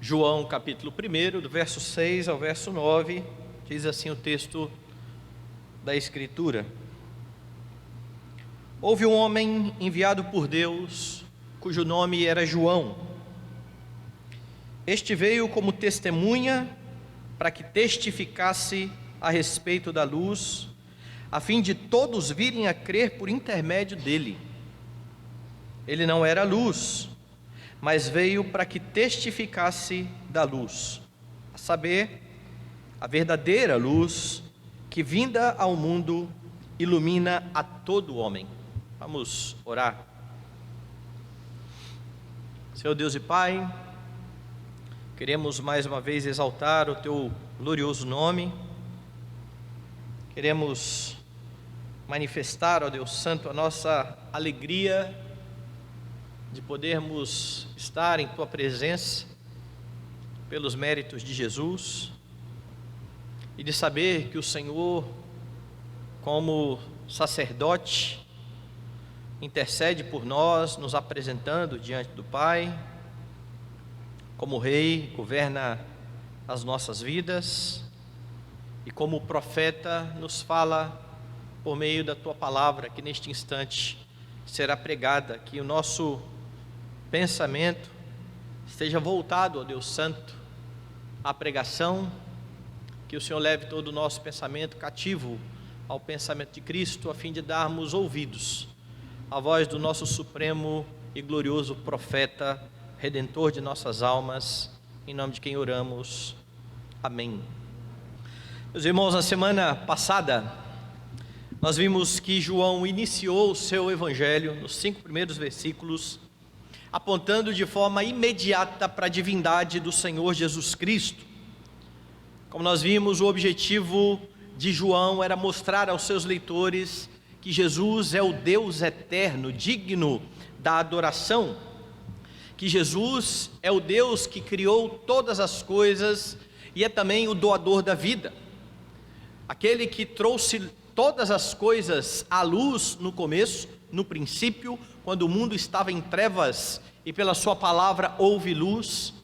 João capítulo 1, do verso 6 ao verso 9, diz assim o texto da Escritura: Houve um homem enviado por Deus, cujo nome era João. Este veio como testemunha para que testificasse a respeito da luz, a fim de todos virem a crer por intermédio dele. Ele não era luz, mas veio para que testificasse da luz, a saber, a verdadeira luz que, vinda ao mundo, ilumina a todo homem. Vamos orar. Senhor Deus e Pai, queremos mais uma vez exaltar o Teu glorioso nome, queremos manifestar, ó Deus Santo, a nossa alegria de podermos estar em Tua presença, pelos méritos de Jesus, e de saber que o Senhor, como sacerdote, intercede por nós, nos apresentando diante do Pai, como Rei, governa as nossas vidas, e como profeta nos fala por meio da Tua palavra, que neste instante será pregada, que o nosso pensamento esteja voltado, ó Deus Santo, à pregação, que o Senhor leve todo o nosso pensamento cativo ao pensamento de Cristo, a fim de darmos ouvidos à voz do nosso supremo e glorioso profeta, redentor de nossas almas, em nome de quem oramos, amém. Meus irmãos, na semana passada, nós vimos que João iniciou o seu evangelho nos 5 primeiros versículos, apontando de forma imediata para a divindade do Senhor Jesus Cristo. Como nós vimos, o objetivo de João era mostrar aos seus leitores que Jesus é o Deus eterno, digno da adoração, que Jesus é o Deus que criou todas as coisas e é também o doador da vida, aquele que trouxe todas as coisas à luz no começo, no princípio, quando o mundo estava em trevas e pela sua palavra houve luz.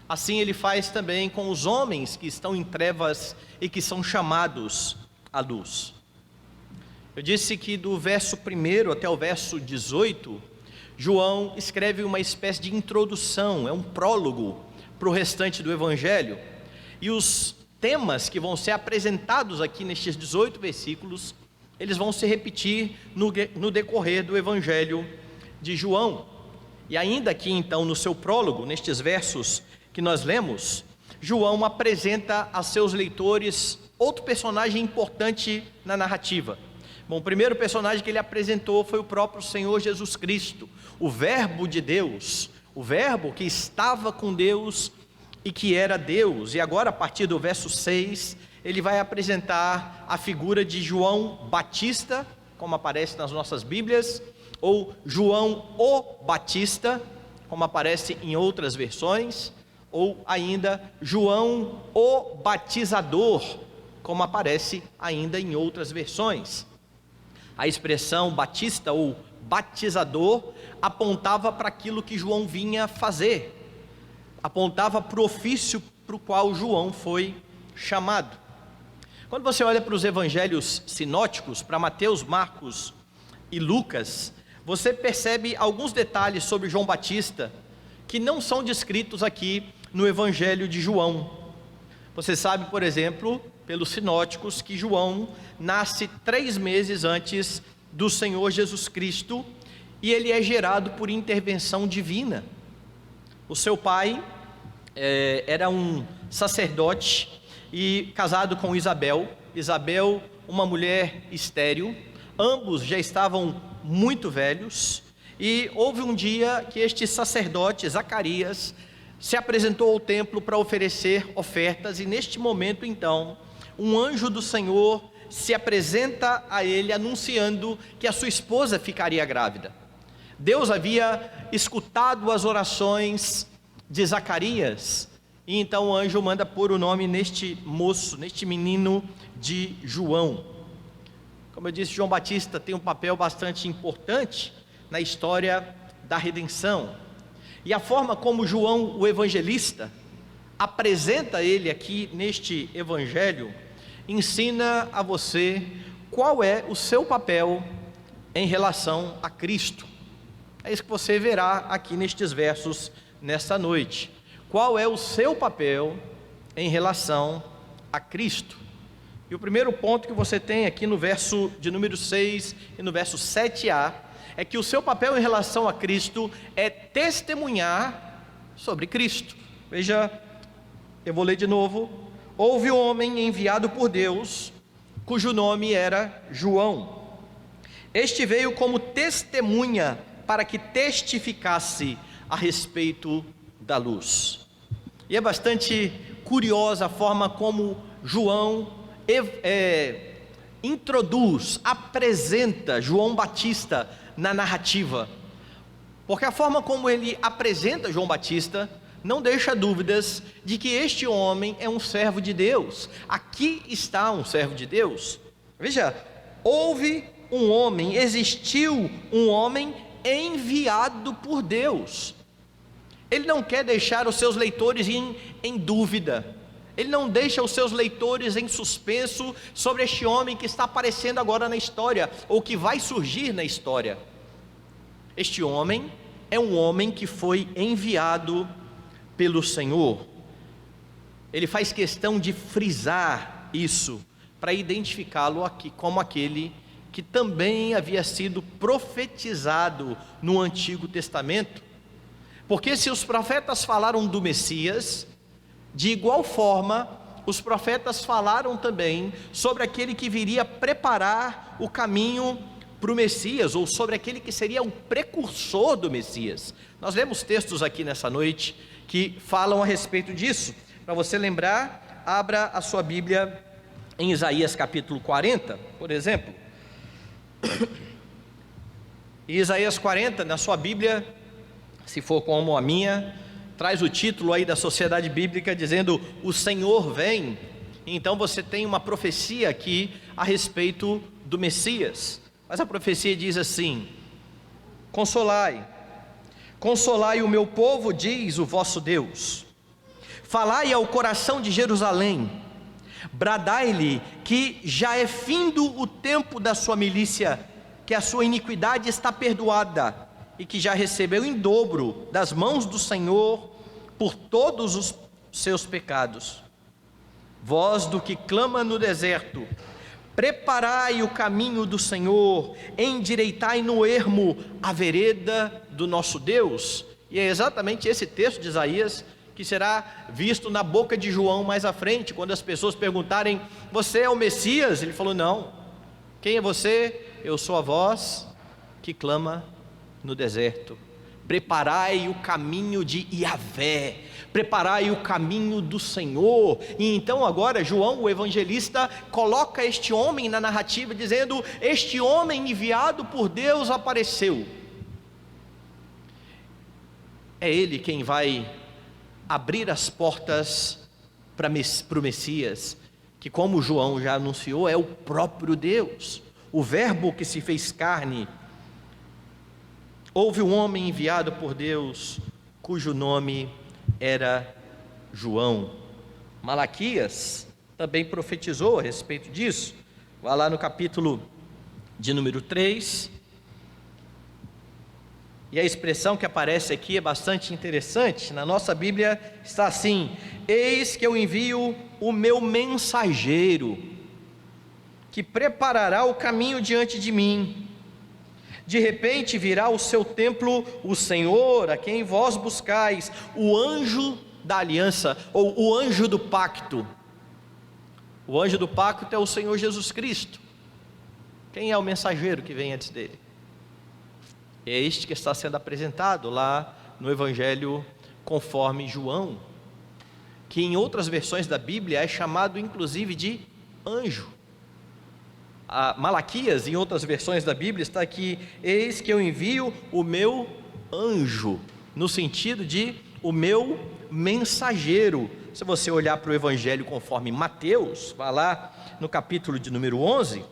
Assim ele faz também com os homens que estão em trevas e que são chamados à luz. Eu disse que do verso 1 até o verso 18, João escreve uma espécie de introdução, é um prólogo para o restante do evangelho, e os temas que vão ser apresentados aqui nestes 18 versículos, eles vão se repetir no decorrer do evangelho de João. E ainda aqui então no seu prólogo, nestes versos que nós lemos, João apresenta a seus leitores outro personagem importante na narrativa. Bom, o primeiro personagem que ele apresentou foi o próprio Senhor Jesus Cristo, o Verbo de Deus, o Verbo que estava com Deus e que era Deus. E agora, a partir do verso 6, ele vai apresentar a figura de João Batista, como aparece nas nossas Bíblias, ou João o Batista, como aparece em outras versões, ou ainda João o Batizador, como aparece ainda em outras versões. A expressão batista ou batizador apontava para aquilo que João vinha fazer, apontava para o ofício para o qual João foi chamado. Quando você olha para os evangelhos sinóticos, para Mateus, Marcos e Lucas, você percebe alguns detalhes sobre João Batista que não são descritos aqui no evangelho de João. Você sabe, por exemplo, pelos sinóticos, que João nasce 3 meses antes do Senhor Jesus Cristo, e ele é gerado por intervenção divina. O seu pai era um sacerdote e casado com Isabel, uma mulher estéril. Ambos já estavam muito velhos, e houve um dia que este sacerdote, Zacarias, se apresentou ao templo para oferecer ofertas, e neste momento então, um anjo do Senhor se apresenta a ele anunciando que a sua esposa ficaria grávida. Deus havia escutado as orações de Zacarias, e então o anjo manda pôr o nome neste moço, neste menino de João. Como eu disse, João Batista tem um papel bastante importante na história da redenção. E a forma como João, o evangelista, apresenta ele aqui neste evangelho, ensina a você qual é o seu papel em relação a Cristo. É isso que você verá aqui nestes versos nesta noite. Qual é o seu papel em relação a Cristo? E o primeiro ponto que você tem aqui no verso de número 6 e no verso 7a, é que o seu papel em relação a Cristo é testemunhar sobre Cristo. Veja, eu vou ler de novo. Houve um homem enviado por Deus, cujo nome era João. Este veio como testemunha para que testificasse a respeito da luz. E é bastante curiosa a forma como João introduz, apresenta João Batista na narrativa, porque a forma como ele apresenta João Batista não deixa dúvidas de que este homem é um servo de Deus. Aqui está um servo de Deus. Veja, existiu um homem enviado por Deus. Ele não quer deixar os seus leitores em dúvida. Ele não deixa os seus leitores em suspenso sobre este homem que está aparecendo agora na história, ou que vai surgir na história. Este homem é um homem que foi enviado pelo Senhor. Ele faz questão de frisar isso, para identificá-lo aqui como aquele que também havia sido profetizado no Antigo Testamento. Porque se os profetas falaram do Messias, de igual forma, os profetas falaram também sobre aquele que viria preparar o caminho para o Messias, ou sobre aquele que seria o precursor do Messias. Nós lemos textos aqui nessa noite que falam a respeito disso. Para você lembrar, abra a sua Bíblia em Isaías capítulo 40, por exemplo. E Isaías 40, na sua Bíblia, se for como a minha, traz o título aí da Sociedade Bíblica dizendo: o Senhor vem. Então você tem uma profecia aqui a respeito do Messias. Mas a profecia diz assim: consolai o meu povo, diz o vosso Deus. Falai ao coração de Jerusalém, bradai-lhe que já é findo o tempo da sua milícia, que a sua iniquidade está perdoada, e que já recebeu em dobro das mãos do Senhor por todos os seus pecados. Voz do que clama no deserto, preparai o caminho do Senhor, endireitai no ermo a vereda do nosso Deus. E é exatamente esse texto de Isaías que será visto na boca de João mais à frente, quando as pessoas perguntarem: você é o Messias? Ele falou: não. Quem é você? Eu sou a voz que clama no deserto. Preparai o caminho de Yahvé, preparai o caminho do Senhor. E então agora João, o evangelista, coloca este homem na narrativa, dizendo: este homem enviado por Deus apareceu. É ele quem vai abrir as portas para o Messias, que, como João já anunciou, é o próprio Deus, o verbo que se fez carne. Houve um homem enviado por Deus, cujo nome era João. Malaquias também profetizou a respeito disso. Vá lá no capítulo de número 3. E a expressão que aparece aqui é bastante interessante. Na nossa Bíblia está assim: eis que eu envio o meu mensageiro, que preparará o caminho diante de mim. De repente virá ao seu templo o Senhor, a quem vós buscais, o anjo da aliança, ou o anjo do pacto. O anjo do pacto é o Senhor Jesus Cristo. Quem é o mensageiro que vem antes dele? É este que está sendo apresentado lá no Evangelho conforme João, que em outras versões da Bíblia é chamado inclusive de anjo. Malaquias, em outras versões da Bíblia, está aqui: eis que eu envio o meu anjo, no sentido de o meu mensageiro. Se você olhar para o Evangelho conforme Mateus, vá lá no capítulo de número 11,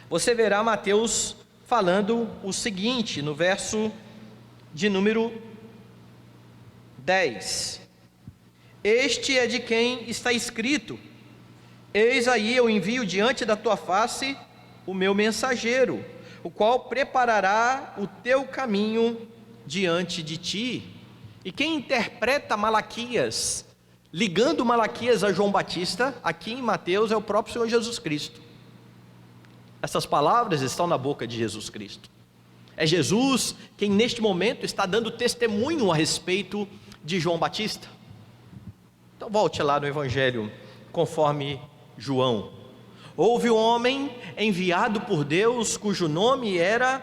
você verá Mateus falando o seguinte, no verso de número 10: Este é de quem está escrito: eis aí eu envio diante da tua face o meu mensageiro, o qual preparará o teu caminho diante de ti. E quem interpreta Malaquias, ligando Malaquias a João Batista, aqui em Mateus, é o próprio Senhor Jesus Cristo. Essas palavras estão na boca de Jesus Cristo. É Jesus quem neste momento está dando testemunho a respeito de João Batista. Então volte lá no Evangelho conforme João. Houve um homem enviado por Deus, cujo nome era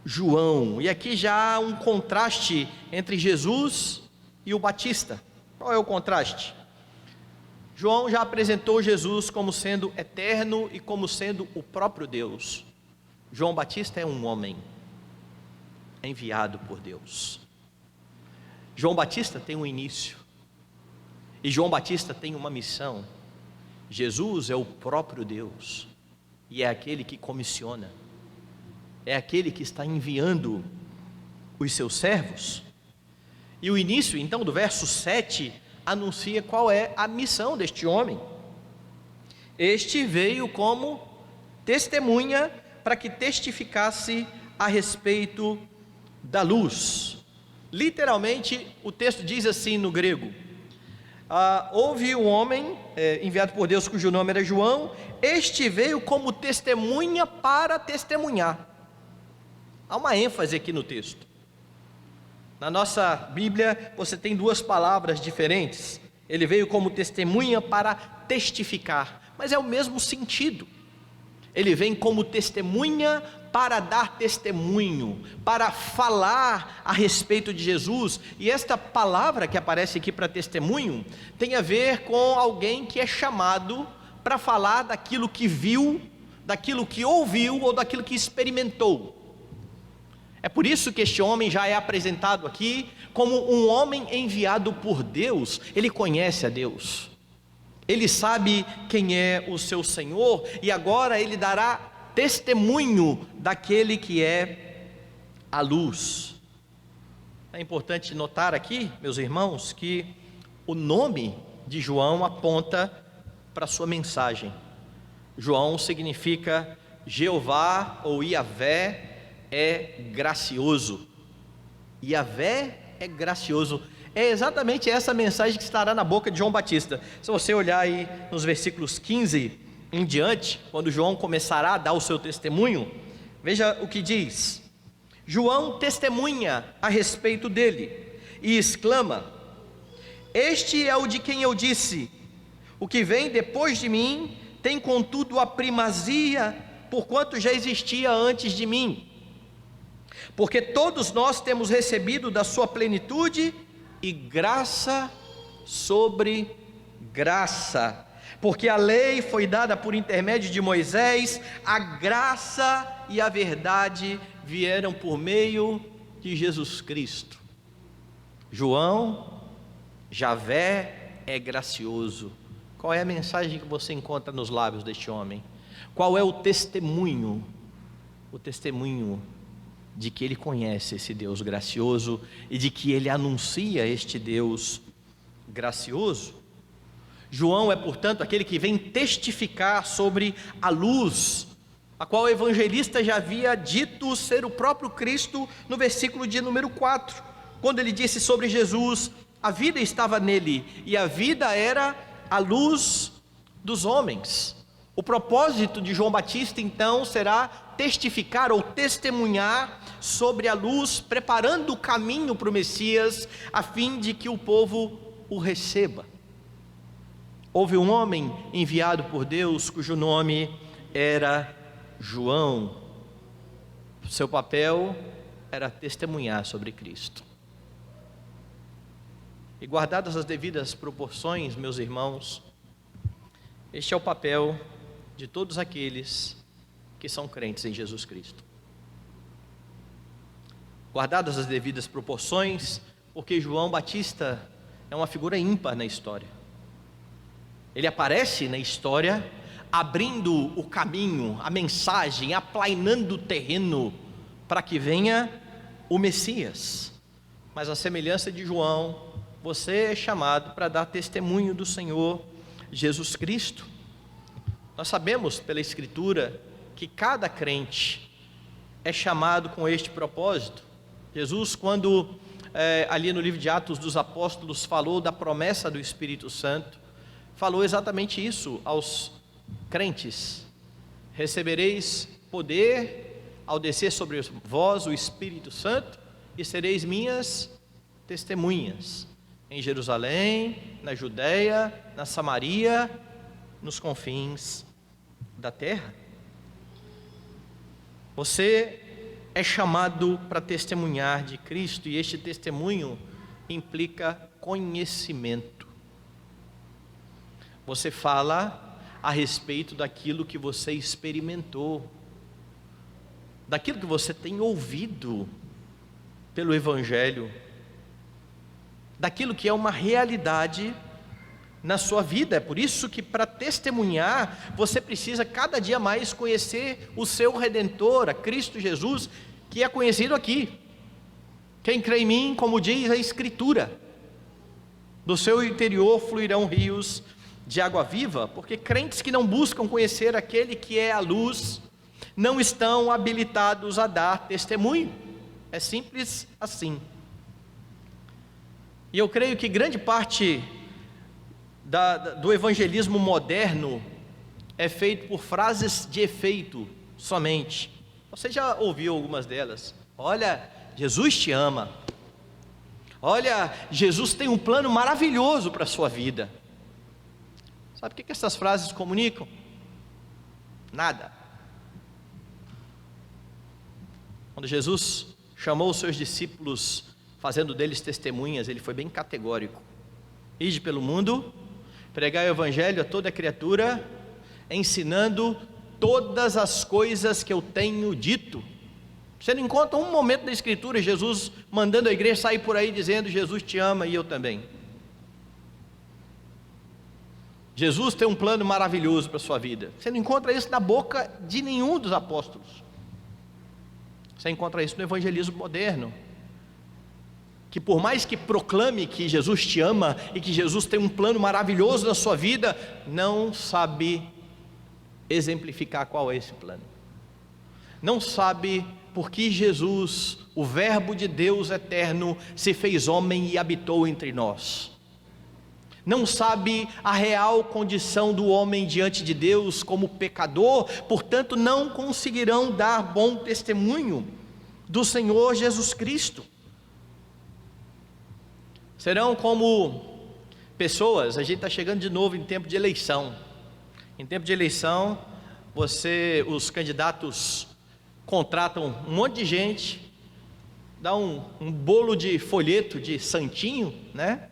João. E aqui já há um contraste entre Jesus e o Batista. Qual é o contraste? João já apresentou Jesus como sendo eterno e como sendo o próprio Deus. João Batista é um homem enviado por Deus. João Batista tem um início, e João Batista tem uma missão. Jesus é o próprio Deus, e é aquele que comissiona, é aquele que está enviando os seus servos. E o início então do verso 7 anuncia qual é a missão deste homem. Este veio como testemunha para que testificasse a respeito da luz. Literalmente o texto diz assim no grego: houve um homem enviado por Deus cujo nome era João. Este veio como testemunha para testemunhar. Há uma ênfase aqui no texto. Na nossa Bíblia você tem duas palavras diferentes. Ele veio como testemunha para testificar, mas é o mesmo sentido. Ele vem como testemunha para dar testemunho, para falar a respeito de Jesus. E esta palavra que aparece aqui para testemunho tem a ver com alguém que é chamado para falar daquilo que viu, daquilo que ouviu ou daquilo que experimentou. É por isso que este homem já é apresentado aqui como um homem enviado por Deus. Ele conhece a Deus, ele sabe quem é o seu Senhor, e agora ele dará testemunho daquele que é a luz. É importante notar aqui, meus irmãos, que o nome de João aponta para a sua mensagem. João significa Jeová ou Iavé é gracioso. Yahvé é gracioso. É exatamente essa mensagem que estará na boca de João Batista. Se você olhar aí nos versículos 15 em diante, quando João começará a dar o seu testemunho, veja o que diz. João testemunha a respeito dele e exclama: este é o de quem eu disse: o que vem depois de mim tem contudo a primazia, porquanto já existia antes de mim. Porque todos nós temos recebido da sua plenitude e graça sobre graça. Porque a lei foi dada por intermédio de Moisés, a graça e a verdade vieram por meio de Jesus Cristo. João, Javé é gracioso. Qual é a mensagem que você encontra nos lábios deste homem? Qual é o testemunho? O testemunho de que ele conhece esse Deus gracioso e de que ele anuncia este Deus gracioso. João é, portanto, aquele que vem testificar sobre a luz, a qual o evangelista já havia dito ser o próprio Cristo no versículo de número 4, quando ele disse sobre Jesus: a vida estava nele e a vida era a luz dos homens. O propósito de João Batista então será testificar ou testemunhar sobre a luz, preparando o caminho para o Messias, a fim de que o povo o receba. Houve um homem enviado por Deus, cujo nome era João. Seu papel era testemunhar sobre Cristo. E guardadas as devidas proporções, meus irmãos, este é o papel de todos aqueles que são crentes em Jesus Cristo. Guardadas as devidas proporções, porque João Batista é uma figura ímpar na história. Ele aparece na história abrindo o caminho, a mensagem, aplainando o terreno para que venha o Messias. Mas a semelhança de João, você é chamado para dar testemunho do Senhor Jesus Cristo. Nós sabemos pela Escritura que cada crente é chamado com este propósito. Jesus, quando ali no livro de Atos dos Apóstolos falou da promessa do Espírito Santo, falou exatamente isso aos crentes: recebereis poder ao descer sobre vós o Espírito Santo e sereis minhas testemunhas em Jerusalém, na Judéia, na Samaria, nos confins da terra. Você é chamado para testemunhar de Cristo, e este testemunho implica conhecimento. Você fala a respeito daquilo que você experimentou, daquilo que você tem ouvido pelo Evangelho, daquilo que é uma realidade na sua vida. É por isso que, para testemunhar, você precisa cada dia mais conhecer o seu Redentor, a Cristo Jesus, que é conhecido aqui. Quem crê em mim, como diz a Escritura, do seu interior fluirão rios de água viva. Porque crentes que não buscam conhecer aquele que é a luz, não estão habilitados a dar testemunho. É simples assim. E eu creio que grande parte do evangelismo moderno é feito por frases de efeito somente. Você já ouviu algumas delas? Olha, Jesus te ama. Olha, Jesus tem um plano maravilhoso para a sua vida. Sabe o que essas frases comunicam? Nada. Quando Jesus chamou os seus discípulos, fazendo deles testemunhas, ele foi bem categórico: ide pelo mundo, pregai o evangelho a toda criatura, ensinando todas as coisas que eu tenho dito. Você não encontra um momento da Escritura Jesus mandando a igreja sair por aí dizendo: Jesus te ama e eu também. Jesus tem um plano maravilhoso para a sua vida. Você não encontra isso na boca de nenhum dos apóstolos. Você encontra isso no evangelismo moderno, que por mais que proclame que Jesus te ama e que Jesus tem um plano maravilhoso na sua vida, não sabe exemplificar qual é esse plano. Não sabe por que Jesus, o Verbo de Deus eterno, se fez homem e habitou entre nós. Não sabe a real condição do homem diante de Deus como pecador, portanto não conseguirão dar bom testemunho do Senhor Jesus Cristo. Serão como pessoas, a gente está chegando de novo em tempo de eleição. Em tempo de eleição, os candidatos contratam um monte de gente, dá um bolo de folheto de santinho, né?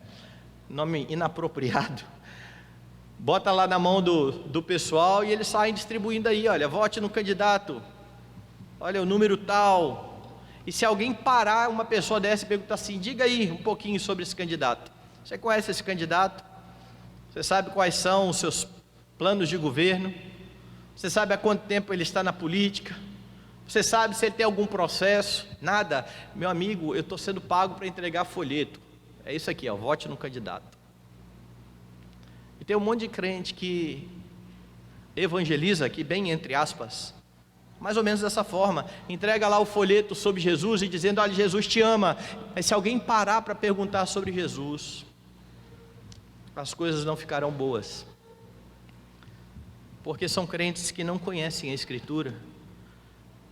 Nome inapropriado, bota lá na mão do pessoal e eles saem distribuindo aí: olha, vote no candidato, olha o número tal. E se alguém parar uma pessoa dessa e perguntar assim: diga aí um pouquinho sobre esse candidato, você conhece esse candidato? Você sabe quais são os seus planos de governo? Você sabe há quanto tempo ele está na política? Você sabe se ele tem algum processo? Nada. Meu amigo, eu estou sendo pago para entregar folheto. É isso aqui, ó, vote no candidato. E tem um monte de crente que evangeliza aqui, bem entre aspas, mais ou menos dessa forma: entrega lá o folheto sobre Jesus e dizendo: olha, Jesus te ama. Mas se alguém parar para perguntar sobre Jesus, as coisas não ficarão boas, porque são crentes que não conhecem a Escritura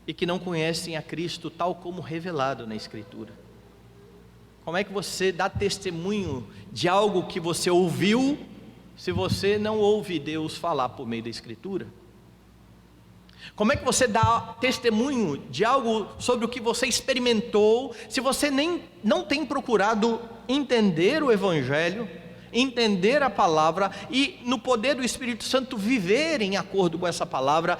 e que não conhecem a Cristo tal como revelado na Escritura. Como é que você dá testemunho de algo que você ouviu, se você não ouve Deus falar por meio da Escritura? Como é que você dá testemunho de algo sobre o que você experimentou, se você não tem procurado entender o Evangelho, entender a palavra e, no poder do Espírito Santo, viver em acordo com essa palavra,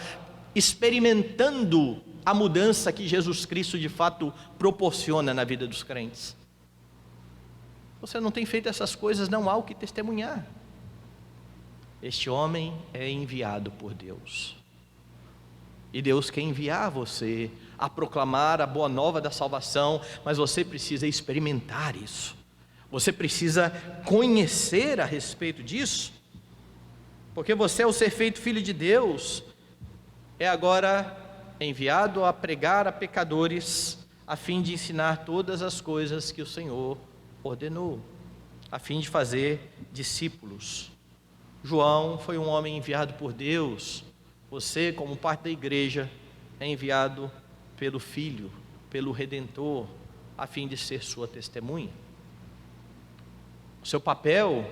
experimentando a mudança que Jesus Cristo de fato proporciona na vida dos crentes? Você não tem feito essas coisas, não há o que testemunhar. Este homem é enviado por Deus, e Deus quer enviar você a proclamar a boa nova da salvação, mas você precisa experimentar isso. Você precisa conhecer a respeito disso, porque você, ao ser feito filho de Deus, é agora enviado a pregar a pecadores, a fim de ensinar todas as coisas que o Senhor ordenou, a fim de fazer discípulos. João foi um homem enviado por Deus. Você, como parte da igreja, é enviado pelo Filho, pelo Redentor, a fim de ser sua testemunha. O seu papel,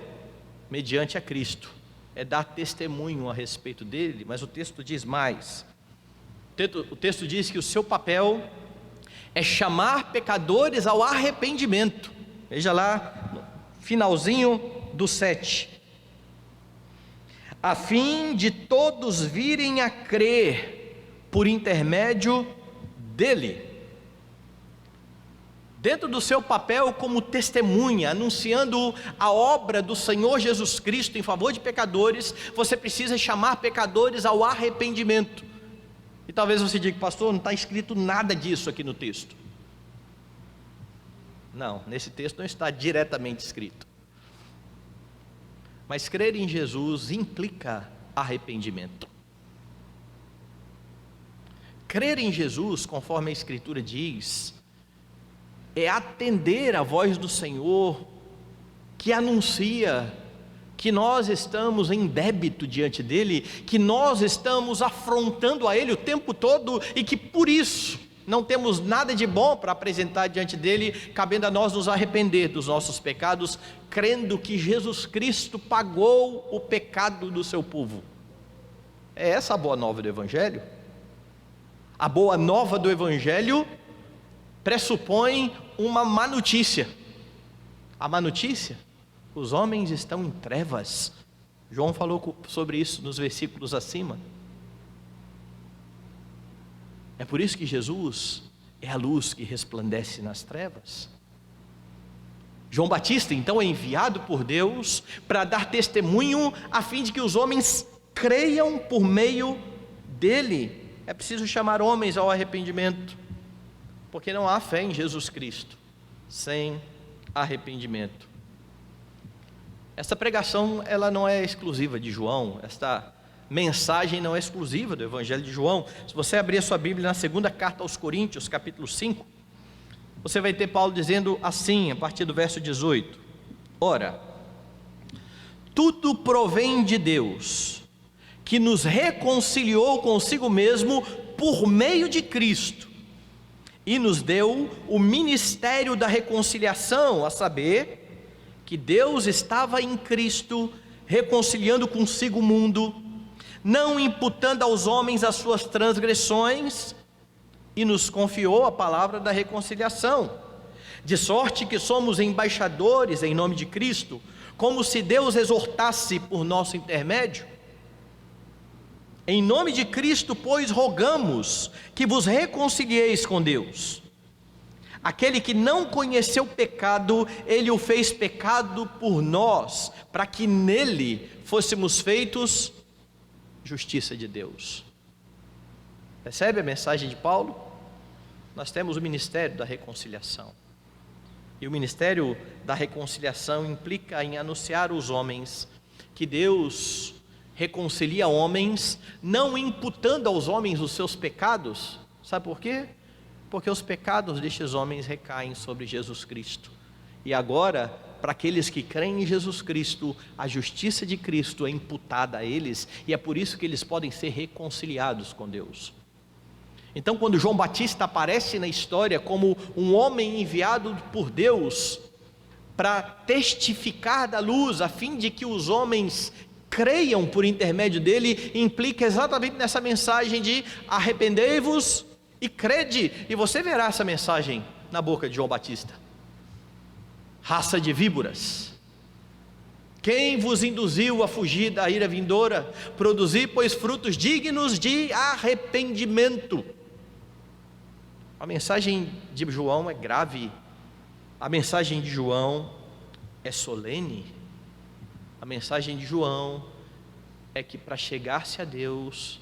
mediante a Cristo, é dar testemunho a respeito dele, mas o texto diz mais. O texto diz que o seu papel é chamar pecadores ao arrependimento. Veja lá, no finalzinho do 7. A fim de todos virem a crer por intermédio dele. Dentro do seu papel como testemunha, anunciando a obra do Senhor Jesus Cristo em favor de pecadores, você precisa chamar pecadores ao arrependimento. E talvez você diga, pastor, não está escrito nada disso aqui no texto. Não, nesse texto não está diretamente escrito. Mas crer em Jesus implica arrependimento. Crer em Jesus, conforme a Escritura diz, é atender a voz do Senhor, que anuncia que nós estamos em débito diante dEle, que nós estamos afrontando a Ele o tempo todo, e que por isso não temos nada de bom para apresentar diante dEle, cabendo a nós nos arrepender dos nossos pecados, crendo que Jesus Cristo pagou o pecado do seu povo. É essa a boa nova do Evangelho. A boa nova do Evangelho pressupõe uma má notícia. A má notícia: os homens estão em trevas. João falou sobre isso nos versículos acima. É por isso que Jesus é a luz que resplandece nas trevas. João Batista, então, é enviado por Deus para dar testemunho, a fim de que os homens creiam por meio dele. É preciso chamar homens ao arrependimento, porque não há fé em Jesus Cristo sem arrependimento. Essa pregação, ela não é exclusiva de João. Esta mensagem não é exclusiva do Evangelho de João. Se você abrir a sua Bíblia na segunda carta aos Coríntios, capítulo 5, você vai ter Paulo dizendo assim, a partir do verso 18: ora, tudo provém de Deus, que nos reconciliou consigo mesmo por meio de Cristo, e nos deu o ministério da reconciliação, a saber, que Deus estava em Cristo, reconciliando consigo o mundo, não imputando aos homens as suas transgressões, e nos confiou a palavra da reconciliação, de sorte que somos embaixadores em nome de Cristo, como se Deus exortasse por nosso intermédio. Em nome de Cristo, pois, rogamos que vos reconcilieis com Deus. Aquele que não conheceu pecado, Ele o fez pecado por nós, para que nele fôssemos feitos justiça de Deus. Percebe a mensagem de Paulo? Nós temos o ministério da reconciliação. E o ministério da reconciliação implica em anunciar aos homens que Deus reconcilia homens, não imputando aos homens os seus pecados. Sabe por quê? Porque os pecados destes homens recaem sobre Jesus Cristo. E agora, para aqueles que creem em Jesus Cristo, a justiça de Cristo é imputada a eles, e é por isso que eles podem ser reconciliados com Deus. Então, quando João Batista aparece na história como um homem enviado por Deus para testificar da luz, a fim de que os homens creiam por intermédio dele, implica exatamente nessa mensagem de arrependei-vos e crede. E você verá essa mensagem na boca de João Batista: raça de víboras, quem vos induziu a fugir da ira vindoura? Produzi, pois, frutos dignos de arrependimento. A mensagem de João é grave, a mensagem de João é solene. A mensagem de João é que para chegar-se a Deus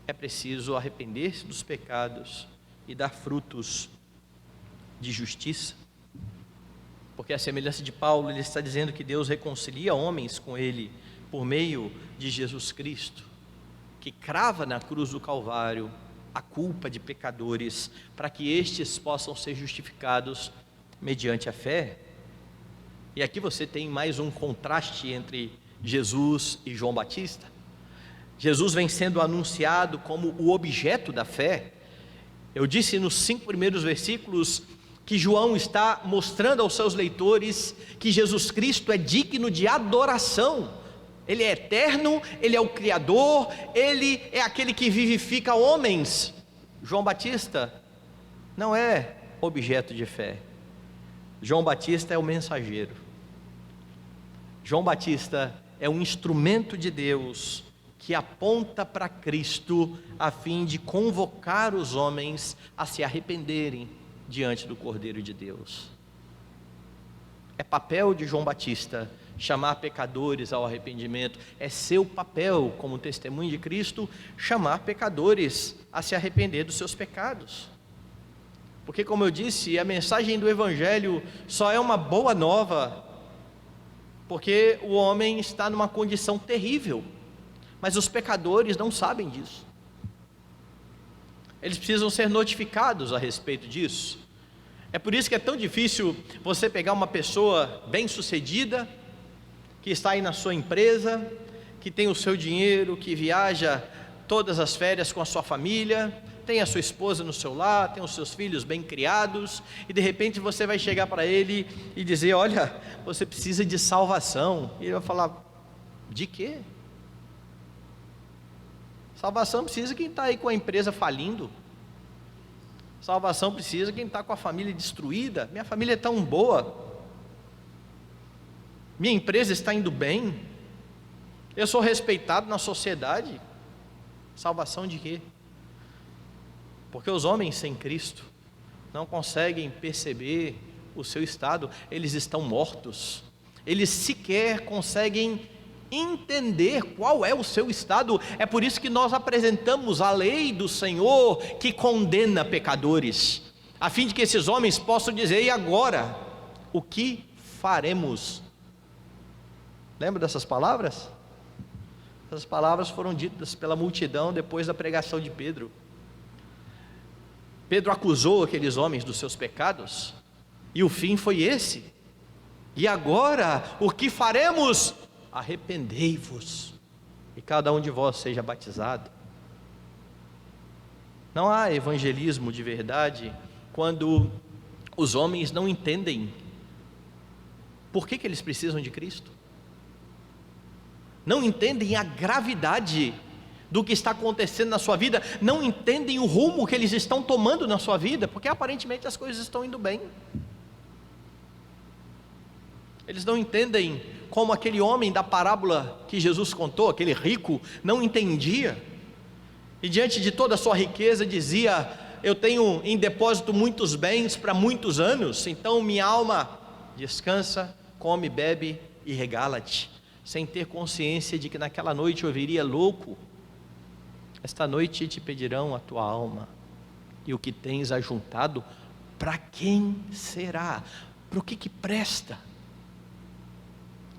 é preciso arrepender-se dos pecados e dar frutos de justiça. Porque a semelhança de Paulo, ele está dizendo que Deus reconcilia homens com ele por meio de Jesus Cristo, que crava na cruz do Calvário a culpa de pecadores, para que estes possam ser justificados mediante a fé. E aqui você tem mais um contraste entre Jesus e João Batista. Jesus vem sendo anunciado como o objeto da fé. Eu disse nos 5 primeiros versículos que João está mostrando aos seus leitores que Jesus Cristo é digno de adoração. Ele é eterno, Ele é o Criador, Ele é aquele que vivifica homens. João Batista não é objeto de fé. João Batista é o mensageiro. João Batista é um instrumento de Deus que aponta para Cristo a fim de convocar os homens a se arrependerem diante do Cordeiro de Deus. É papel de João Batista chamar pecadores ao arrependimento. É seu papel, como testemunho de Cristo, chamar pecadores a se arrepender dos seus pecados. Porque, como eu disse, a mensagem do Evangelho só é uma boa nova porque o homem está numa condição terrível, mas os pecadores não sabem disso. Eles precisam ser notificados a respeito disso. É por isso que é tão difícil você pegar uma pessoa bem-sucedida, que está aí na sua empresa, que tem o seu dinheiro, que viaja todas as férias com a sua família, tem a sua esposa no seu lar, tem os seus filhos bem criados, e de repente você vai chegar para ele e dizer: olha, você precisa de salvação. E ele vai falar: de quê? Salvação precisa quem está aí com a empresa falindo. Salvação precisa quem está com a família destruída. Minha família é tão boa, minha empresa está indo bem, eu sou respeitado na sociedade. Salvação de quê? Porque os homens sem Cristo não conseguem perceber o seu estado, eles estão mortos, eles sequer conseguem entender qual é o seu estado. É por isso que nós apresentamos a lei do Senhor que condena pecadores, a fim de que esses homens possam dizer: e agora, o que faremos? Lembra dessas palavras? Essas palavras foram ditas pela multidão depois da pregação de Pedro. Pedro acusou aqueles homens dos seus pecados, e o fim foi esse: e agora, o que faremos? Arrependei-vos, e cada um de vós seja batizado. Não há evangelismo de verdade quando os homens não entendem por que eles precisam de Cristo, não entendem a gravidade do que está acontecendo na sua vida, não entendem o rumo que eles estão tomando na sua vida, porque aparentemente as coisas estão indo bem. Eles não entendem como aquele homem da parábola que Jesus contou, aquele rico, não entendia, e diante de toda a sua riqueza dizia: eu tenho em depósito muitos bens para muitos anos, então minha alma descansa, come, bebe e regala-te, sem ter consciência de que naquela noite ouviria: louco, esta noite te pedirão a tua alma, e o que tens ajuntado, para quem será? Para o que presta?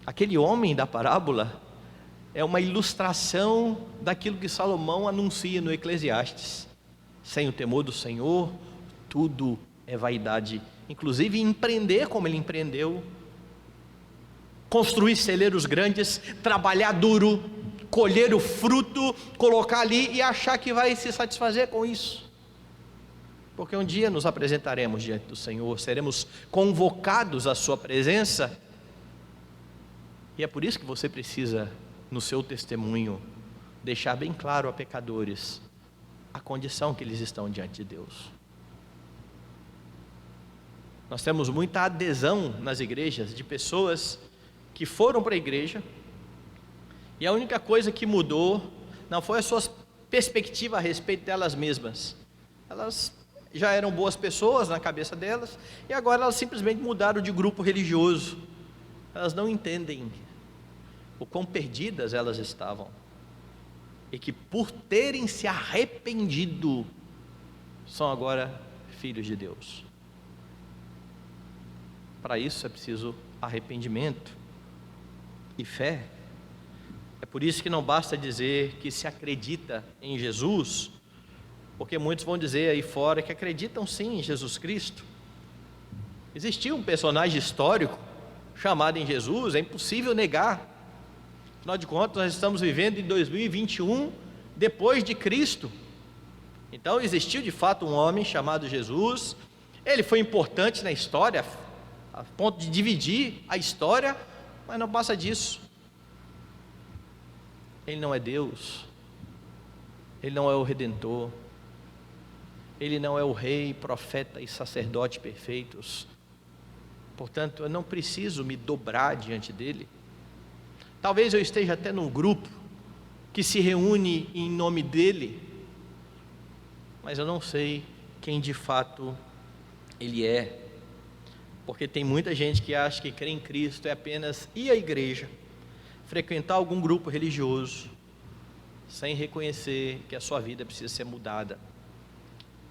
Aquele homem da parábola é uma ilustração daquilo que Salomão anuncia no Eclesiastes: sem o temor do Senhor, tudo é vaidade, inclusive empreender como ele empreendeu, construir celeiros grandes, trabalhar duro, colher o fruto, colocar ali e achar que vai se satisfazer com isso. Porque um dia nos apresentaremos diante do Senhor, seremos convocados à sua presença, e é por isso que você precisa, no seu testemunho, deixar bem claro a pecadores a condição que eles estão diante de Deus. Nós temos muita adesão nas igrejas de pessoas que foram para a igreja, e a única coisa que mudou não foi a sua perspectiva a respeito delas mesmas. Elas já eram boas pessoas na cabeça delas, e agora elas simplesmente mudaram de grupo religioso. Elas não entendem o quão perdidas elas estavam, e que por terem se arrependido, são agora filhos de Deus. para isso é preciso arrependimento e fé. É por isso que não basta dizer que se acredita em Jesus, porque muitos vão dizer aí fora que acreditam sim em Jesus Cristo. Existia um personagem histórico chamado em Jesus, é impossível negar. Afinal de contas, nós estamos vivendo em 2021 depois de Cristo. Então existiu de fato um homem chamado Jesus. Ele foi importante na história, a ponto de dividir a história, mas não passa disso. Ele não é Deus, Ele não é o Redentor, Ele não é o Rei, profeta e sacerdote perfeitos. Portanto, eu não preciso me dobrar diante dEle. Talvez eu esteja até num grupo que se reúne em nome dEle, mas eu não sei quem de fato Ele é. Porque tem muita gente que acha que crer em Cristo é apenas ir à igreja, frequentar algum grupo religioso, sem reconhecer que a sua vida precisa ser mudada,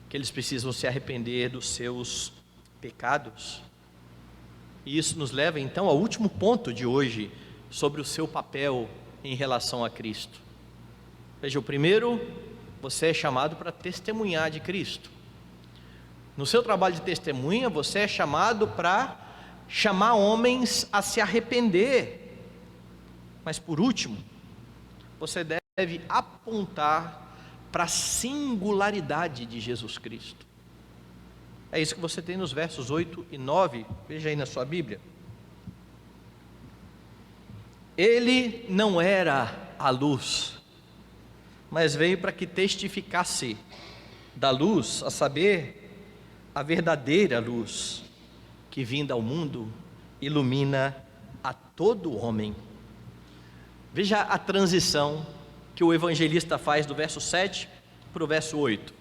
que eles precisam se arrepender dos seus pecados. E isso nos leva então ao último ponto de hoje, sobre o seu papel em relação a Cristo. Veja, o primeiro, você é chamado para testemunhar de Cristo. No seu trabalho de testemunha, você é chamado para chamar homens a se arrepender. Mas por último, você deve apontar para a singularidade de Jesus Cristo. É isso que você tem nos versos 8 e 9, veja aí na sua Bíblia. Ele não era a luz, mas veio para que testificasse da luz, a saber, a verdadeira luz, que vinda ao mundo, ilumina a todo homem. Veja a transição que o evangelista faz do verso 7 para o verso 8.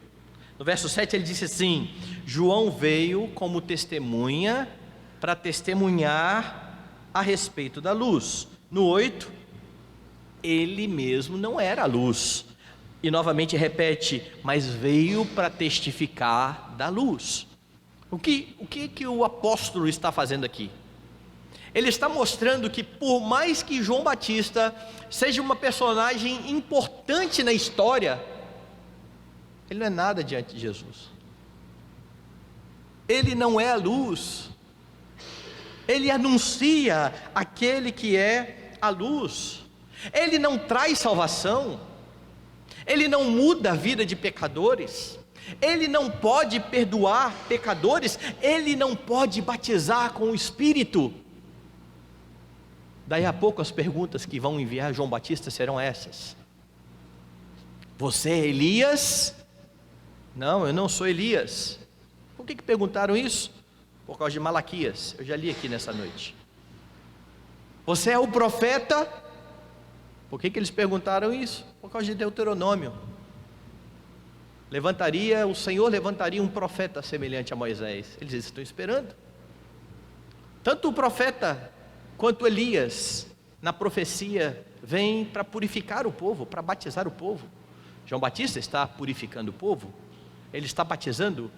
No verso 7 ele disse assim: João veio como testemunha para testemunhar a respeito da luz. No 8, ele mesmo não era a luz. E novamente repete, mas veio para testificar da luz. O que o apóstolo está fazendo aqui? Ele está mostrando que por mais que João Batista seja uma personagem importante na história, ele não é nada diante de Jesus. Ele não é a luz. Ele anuncia aquele que é a luz. Ele não traz salvação. Ele não muda a vida de pecadores. Ele não pode perdoar pecadores. Ele não pode batizar com o Espírito. Daí a pouco as perguntas que vão enviar João Batista serão essas: você é Elias? Não, eu não sou Elias. Por que perguntaram isso? Por causa de Malaquias, eu já li aqui nessa noite. Você é o profeta? Por que eles perguntaram isso? Por causa de Deuteronômio. O Senhor levantaria um profeta semelhante a Moisés. Eles estão esperando. Tanto o profeta quanto Elias, na profecia, vem para purificar o povo, para batizar o povo. João Batista está purificando o povo. Ele está batizando.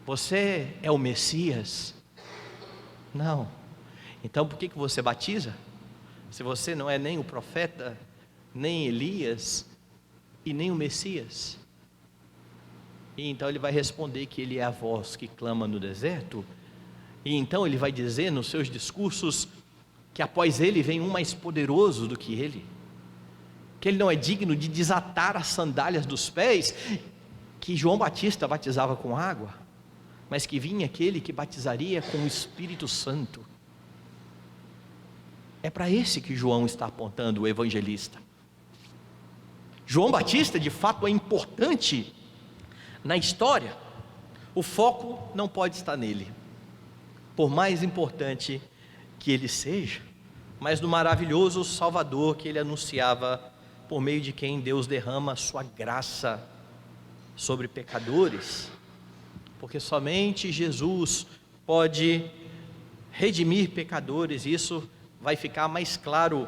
Você é o Messias? Não. Então por que você batiza? Se você não é nem o profeta, nem Elias e nem o Messias. E então ele vai responder que ele é a voz que clama no deserto. E então ele vai dizer nos seus discursos que após ele vem um mais poderoso do que ele, que ele não é digno de desatar as sandálias dos pés, que João Batista batizava com água, mas que vinha aquele que batizaria com o Espírito Santo. É para esse que João está apontando, o evangelista. João Batista de fato é importante na história. O foco não pode estar nele, por mais importante que ele seja, mas no maravilhoso Salvador que ele anunciava, por meio de quem Deus derrama a sua graça sobre pecadores, porque somente Jesus pode redimir pecadores. Isso vai ficar mais claro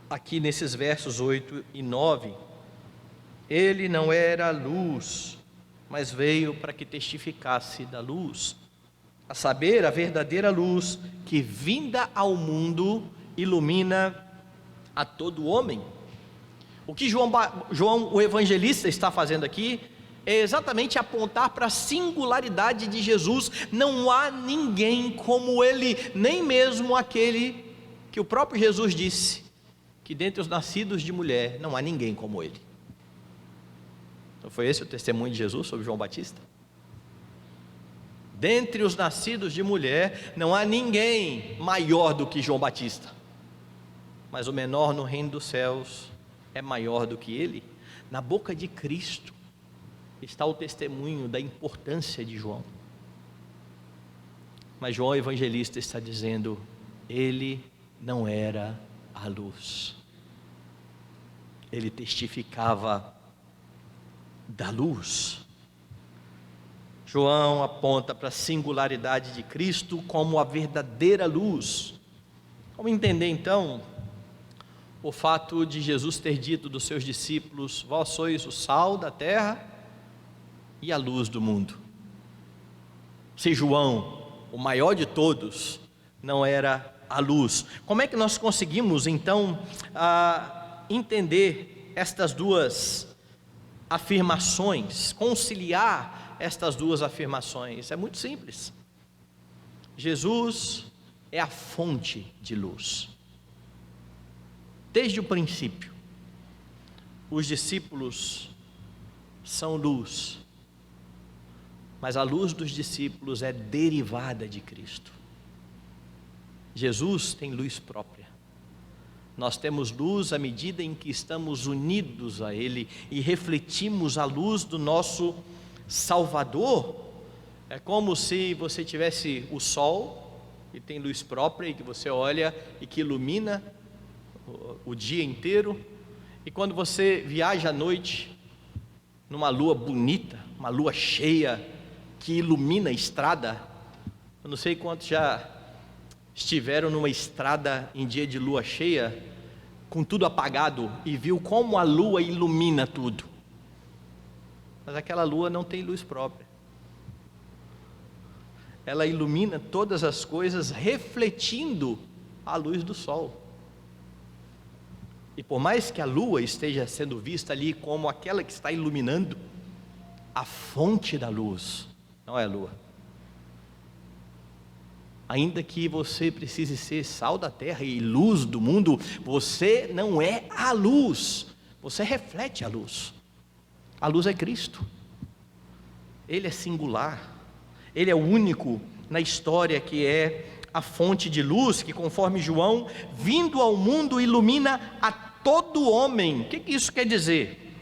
aqui nesses versos 8 e 9. Ele não era a luz, mas veio para que testificasse da luz. a saber, a verdadeira luz que vinda ao mundo ilumina a todo homem. O que João o evangelista está fazendo aqui é exatamente apontar para a singularidade de Jesus. Não há ninguém como ele, nem mesmo aquele que o próprio Jesus disse, que dentre os nascidos de mulher não há ninguém como ele. Não foi esse o testemunho de Jesus sobre João Batista? Dentre os nascidos de mulher não há ninguém maior do que João Batista, mas o menor no reino dos céus é maior do que ele. Na boca de Cristo está o testemunho da importância de João. Mas João evangelista está dizendo: ele não era a luz, ele testificava da luz. João aponta para a singularidade de Cristo como a verdadeira luz. Vamos entender então o fato de Jesus ter dito dos seus discípulos: vós sois o sal da terra e a luz do mundo. Se João, o maior de todos, não era a luz, como é que nós conseguimos então entender estas duas afirmações, conciliar estas duas afirmações? É muito simples. Jesus é a fonte de luz. Desde o princípio, os discípulos são luz, mas a luz dos discípulos é derivada de Cristo. Jesus tem luz própria. Nós temos luz à medida em que estamos unidos a Ele e refletimos a luz do nosso Salvador. É como se você tivesse o sol, e tem luz própria, e que você olha e que ilumina o dia inteiro. E quando você viaja à noite, numa lua bonita, uma lua cheia, que ilumina a estrada, eu não sei quantos já estiveram numa estrada em dia de lua cheia, com tudo apagado, e viu como a lua ilumina tudo. Mas aquela lua não tem luz própria. Ela ilumina todas as coisas refletindo a luz do sol. E por mais que a lua esteja sendo vista ali como aquela que está iluminando, a fonte da luz não é a lua. Ainda que você precise ser sal da terra e luz do mundo, você não é a luz, você reflete a luz. A luz é Cristo. Ele é singular, Ele é o único na história que é a fonte de luz, que conforme João, vindo ao mundo, ilumina a todo homem. O que isso quer dizer?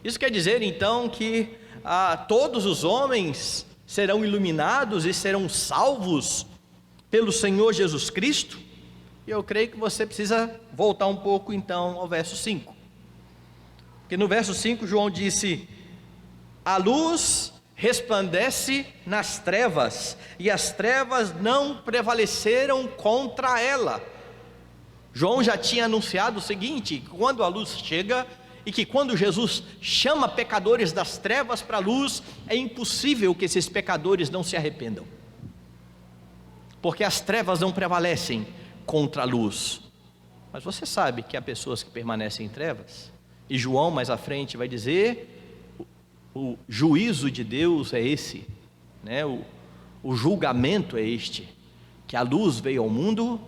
Isso quer dizer então que todos os homens serão iluminados e serão salvos pelo Senhor Jesus Cristo? E eu creio que você precisa voltar um pouco então ao verso 5, porque no verso 5 João disse: a luz resplandece nas trevas, e as trevas não prevaleceram contra ela. João já tinha anunciado o seguinte: quando a luz chega, e que quando Jesus chama pecadores das trevas para a luz, é impossível que esses pecadores não se arrependam, porque as trevas não prevalecem contra a luz. Mas você sabe que há pessoas que permanecem em trevas, e João mais à frente vai dizer: o juízo de Deus é esse, né? O julgamento é este, que a luz veio ao mundo,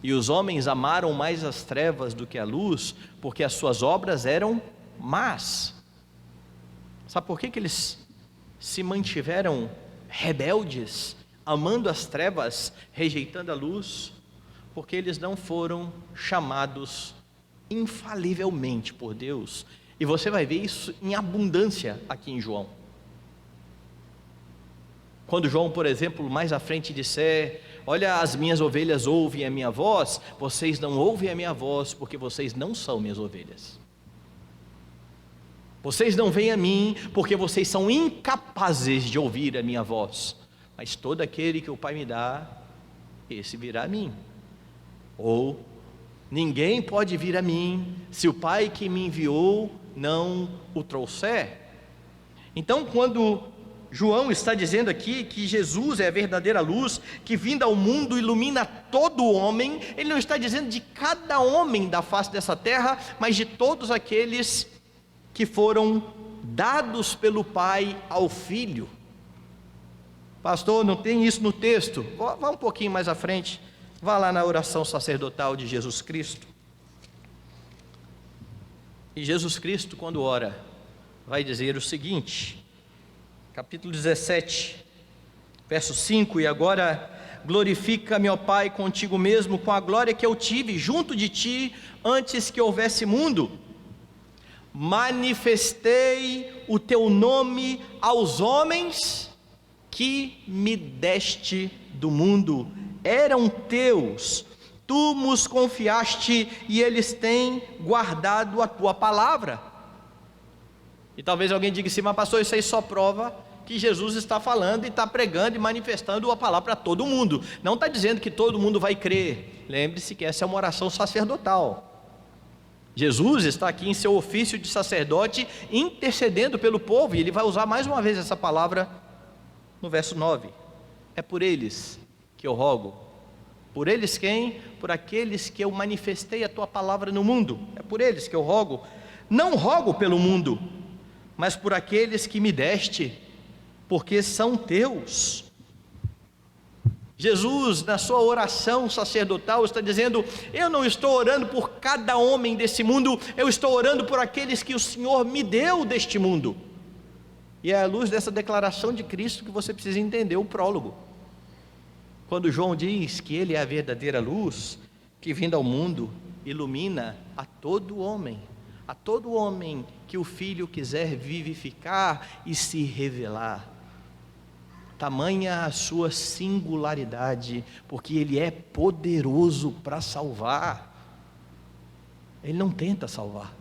e os homens amaram mais as trevas do que a luz, porque as suas obras eram más. Sabe por que eles se mantiveram rebeldes, amando as trevas, rejeitando a luz? Porque eles não foram chamados infalivelmente por Deus. E você vai ver isso em abundância aqui em João. Quando João, por exemplo, mais à frente disser: olha, as minhas ovelhas ouvem a minha voz, vocês não ouvem a minha voz, porque vocês não são minhas ovelhas. Vocês não vêm a mim, porque vocês são incapazes de ouvir a minha voz. Mas todo aquele que o Pai me dá, esse virá a mim. Ou, ninguém pode vir a mim, se o Pai que me enviou não o trouxer. Então, quando João está dizendo aqui que Jesus é a verdadeira luz, que vinda ao mundo ilumina todo homem. Ele não está dizendo de cada homem da face dessa terra, mas de todos aqueles que foram dados pelo Pai ao Filho. Pastor, não tem isso no texto. Vá um pouquinho mais à frente, vá lá na oração sacerdotal de Jesus Cristo. E Jesus Cristo, quando ora, vai dizer o seguinte, capítulo 17, verso 5: e agora glorifica-me, ó Pai, contigo mesmo, com a glória que eu tive junto de ti, antes que houvesse mundo. Manifestei o teu nome aos homens que me deste do mundo, eram teus, tu nos confiaste e eles têm guardado a tua palavra. E talvez alguém diga assim, mas pastor, isso aí só prova que Jesus está falando e está pregando e manifestando a palavra para todo mundo. Não está dizendo que todo mundo vai crer. Lembre-se que essa é uma oração sacerdotal. Jesus está aqui em seu ofício de sacerdote, intercedendo pelo povo, e ele vai usar mais uma vez essa palavra no verso 9. É por eles que eu rogo. Por eles quem? Por aqueles que eu manifestei a tua palavra no mundo. É por eles que eu rogo. Não rogo pelo mundo, mas por aqueles que me deste, porque são teus. Jesus, na sua oração sacerdotal, está dizendo: eu não estou orando por cada homem desse mundo, eu estou orando por aqueles que o Senhor me deu deste mundo. E é à luz dessa declaração de Cristo que você precisa entender o prólogo. Quando João diz que ele é a verdadeira luz, que vindo ao mundo, ilumina a todo homem que o Filho quiser vivificar e se revelar. Tamanha a sua singularidade, porque ele é poderoso para salvar. Ele não tenta salvar,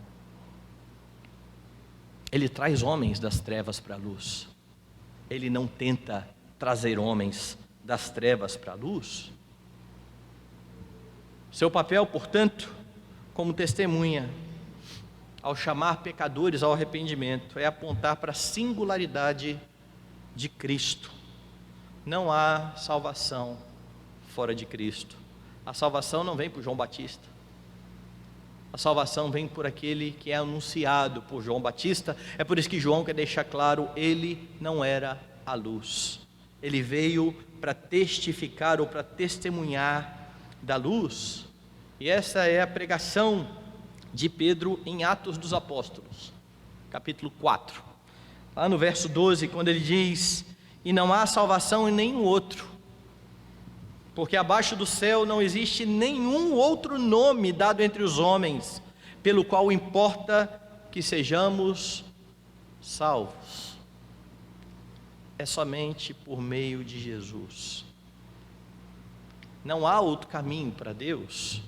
ele traz homens das trevas para a luz. Ele não tenta trazer homens das trevas para a luz. Seu papel, portanto, como testemunha, ao chamar pecadores ao arrependimento, é apontar para a singularidade de Cristo. Não há salvação fora de Cristo. A salvação não vem por João Batista. A salvação vem por aquele que é anunciado por João Batista. É por isso que João quer deixar claro, ele não era a luz. Ele veio para testificar ou para testemunhar da luz. E essa é a pregação de Pedro em Atos dos Apóstolos, capítulo 4. Lá no verso 12, quando ele diz: e não há salvação em nenhum outro, porque abaixo do céu não existe nenhum outro nome dado entre os homens, pelo qual importa que sejamos salvos. É somente por meio de Jesus. Não há outro caminho para Deus.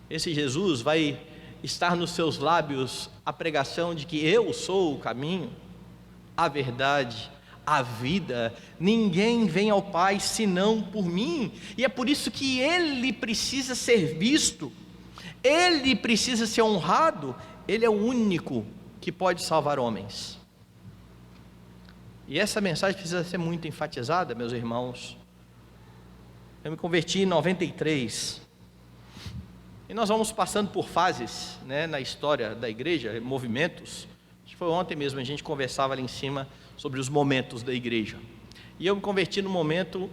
Esse Jesus vai estar nos seus lábios a pregação de que eu sou o caminho, a verdade, a vida. Ninguém vem ao Pai senão por mim. E é por isso que Ele precisa ser visto, Ele precisa ser honrado. Ele é o único que pode salvar homens. E essa mensagem precisa ser muito enfatizada, meus irmãos. Eu me converti em 93, e nós vamos passando por fases, na história da igreja, movimentos. Acho que foi ontem mesmo, a gente conversava ali em cima sobre os momentos da igreja. E eu me converti no momento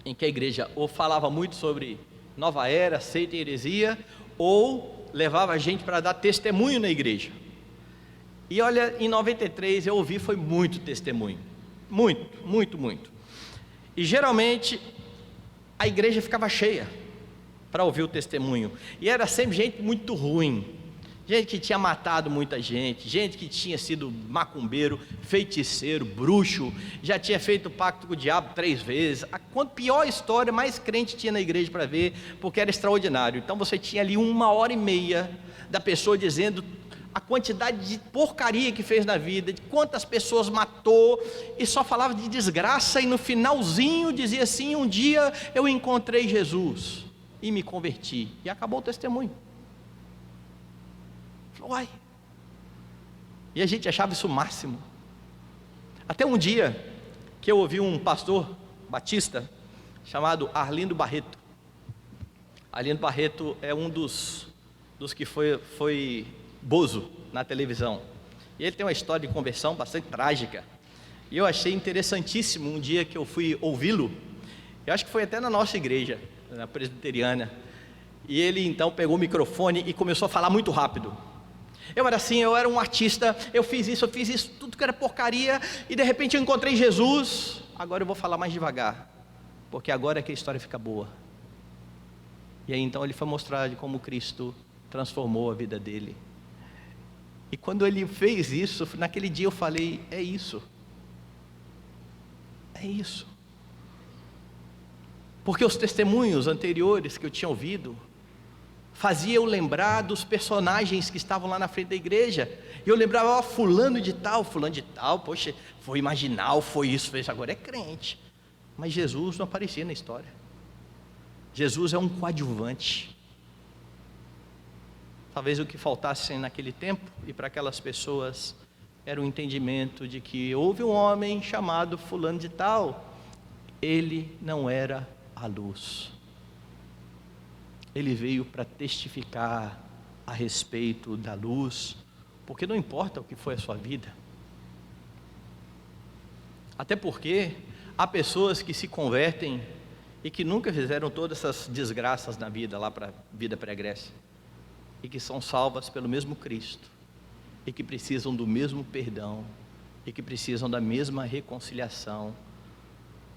em que a igreja ou falava muito sobre nova era, seita e heresia, ou levava a gente para dar testemunho na igreja. E olha, em 93 eu ouvi, foi muito testemunho, muito. E geralmente a igreja ficava cheia para ouvir o testemunho, e era sempre gente muito ruim, gente que tinha matado muita gente, gente que tinha sido macumbeiro, feiticeiro, bruxo, já tinha feito pacto com o diabo 3 vezes. Quanto pior história, mais crente tinha na igreja para ver, porque era extraordinário. Então você tinha ali 1h30 da pessoa dizendo a quantidade de porcaria que fez na vida, de quantas pessoas matou, e só falava de desgraça, e no finalzinho dizia assim: um dia eu encontrei Jesus e me converti, e acabou o testemunho. Uai, e a gente achava isso o máximo. Até um dia que eu ouvi um pastor batista chamado Arlindo Barreto. Arlindo Barreto é um dos que foi bozo na televisão. E ele tem uma história de conversão bastante trágica. E eu achei interessantíssimo um dia que eu fui ouvi-lo. Eu acho que foi até na nossa igreja, na presbiteriana. E ele então pegou o microfone e começou a falar muito rápido. Eu era assim, eu era um artista, eu fiz isso, tudo que era porcaria. E de repente eu encontrei Jesus. Agora eu vou falar mais devagar, porque agora é que a história fica boa. E aí então ele foi mostrar de como Cristo transformou a vida dele. E quando ele fez isso, naquele dia eu falei, é isso. É isso. Porque os testemunhos anteriores que eu tinha ouvido faziam eu lembrar dos personagens que estavam lá na frente da igreja. E eu lembrava, fulano de tal, poxa, foi marginal, foi isso, fez, agora é crente. Mas Jesus não aparecia na história. Jesus é um coadjuvante. Talvez o que faltasse naquele tempo e para aquelas pessoas era o entendimento de que houve um homem chamado fulano de tal. Ele não era a luz. Ele veio para testificar a respeito da luz, porque não importa o que foi a sua vida. Até porque há pessoas que se convertem e que nunca fizeram todas essas desgraças na vida, lá para a vida pregressa, e que são salvas pelo mesmo Cristo, e que precisam do mesmo perdão, e que precisam da mesma reconciliação.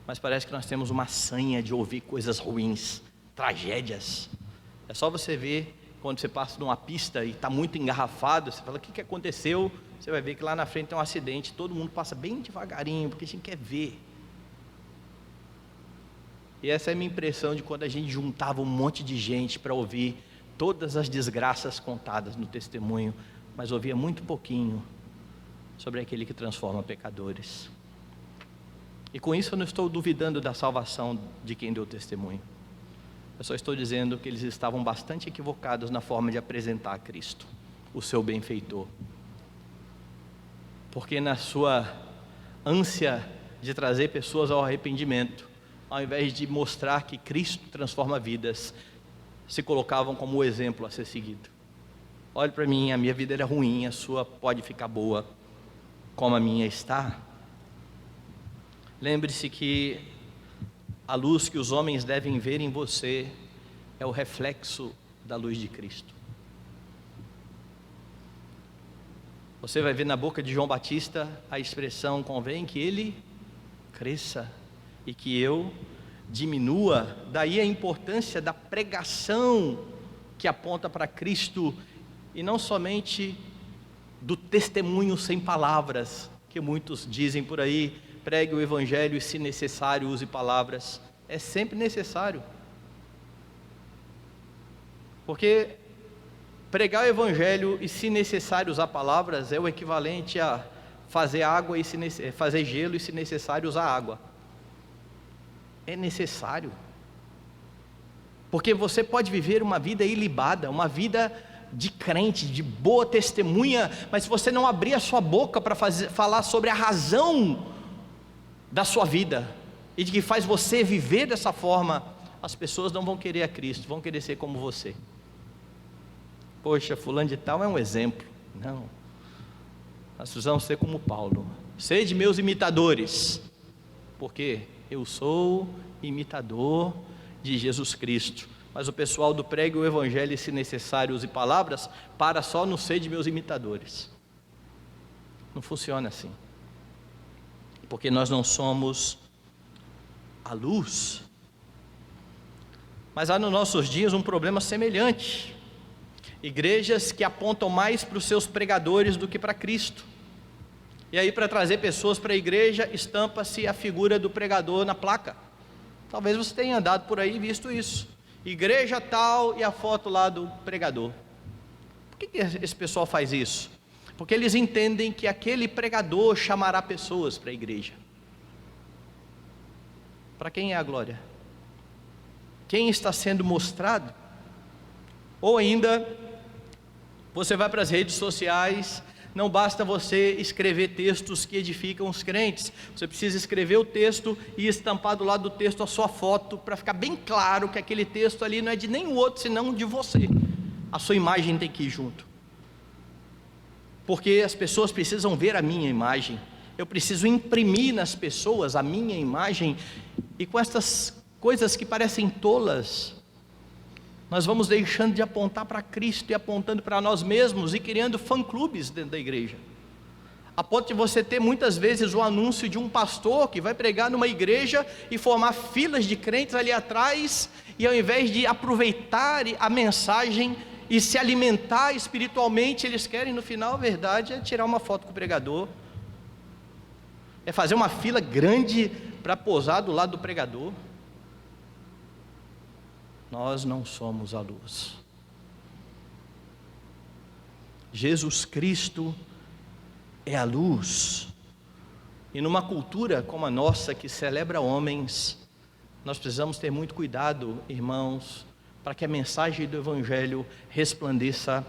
Mas parece que nós temos uma sanha de ouvir coisas ruins, tragédias. É só você ver quando você passa numa pista e está muito engarrafado, você fala, o que aconteceu? Você vai ver que lá na frente tem um acidente, todo mundo passa bem devagarinho, porque a gente quer ver. E essa é a minha impressão de quando a gente juntava um monte de gente para ouvir todas as desgraças contadas no testemunho, mas ouvia muito pouquinho sobre aquele que transforma pecadores. E com isso eu não estou duvidando da salvação de quem deu testemunho. Eu só estou dizendo que eles estavam bastante equivocados na forma de apresentar a Cristo, o seu benfeitor. Porque na sua ânsia de trazer pessoas ao arrependimento, ao invés de mostrar que Cristo transforma vidas, se colocavam como o exemplo a ser seguido. Olhe para mim, a minha vida era ruim, a sua pode ficar boa, como a minha está. Lembre-se que a luz que os homens devem ver em você é o reflexo da luz de Cristo. Você vai ver na boca de João Batista a expressão, convém que ele cresça e que eu diminua. Daí a importância da pregação que aponta para Cristo, e não somente do testemunho sem palavras, que muitos dizem por aí, pregue o evangelho e se necessário use palavras. É sempre necessário, porque pregar o evangelho e se necessário usar palavras é o equivalente a fazer água e fazer gelo e se necessário usar água. É necessário, porque você pode viver uma vida ilibada, uma vida de crente, de boa testemunha, mas se você não abrir a sua boca para falar sobre a razão da sua vida, e de que faz você viver dessa forma, as pessoas não vão querer a Cristo, vão querer ser como você. Poxa, fulano de tal é um exemplo. Não, nós precisamos ser como Paulo. Sede meus imitadores, porque eu sou imitador de Jesus Cristo. Mas o pessoal do pregue o evangelho e se necessário use palavras, para só no ser de meus imitadores. Não funciona assim, porque nós não somos a luz. Mas há nos nossos dias um problema semelhante, igrejas que apontam mais para os seus pregadores do que para Cristo. E aí, para trazer pessoas para a igreja, estampa-se a figura do pregador na placa. Talvez você tenha andado por aí e visto isso, igreja tal e a foto lá do pregador. Por que esse pessoal faz isso? Porque eles entendem que aquele pregador chamará pessoas para a igreja. Para quem é a glória? Quem está sendo mostrado? Ou ainda, você vai para as redes sociais, Não basta você escrever textos que edificam os crentes, você precisa escrever o texto e estampar do lado do texto a sua foto, para ficar bem claro que aquele texto ali não é de nenhum outro senão de você. A sua imagem tem que ir junto, porque as pessoas precisam ver a minha imagem, eu preciso imprimir nas pessoas a minha imagem. E com essas coisas que parecem tolas, nós vamos deixando de apontar para Cristo e apontando para nós mesmos e criando fã-clubes dentro da igreja, a ponto de você ter muitas vezes o anúncio de um pastor que vai pregar numa igreja e formar filas de crentes ali atrás, e ao invés de aproveitar a mensagem e se alimentar espiritualmente, eles querem no final, a verdade é tirar uma foto com o pregador, é fazer uma fila grande para posar do lado do pregador. Nós não somos a luz. Jesus Cristo é a luz. E numa cultura como a nossa, que celebra homens, nós precisamos ter muito cuidado, irmãos, para que a mensagem do Evangelho resplandeça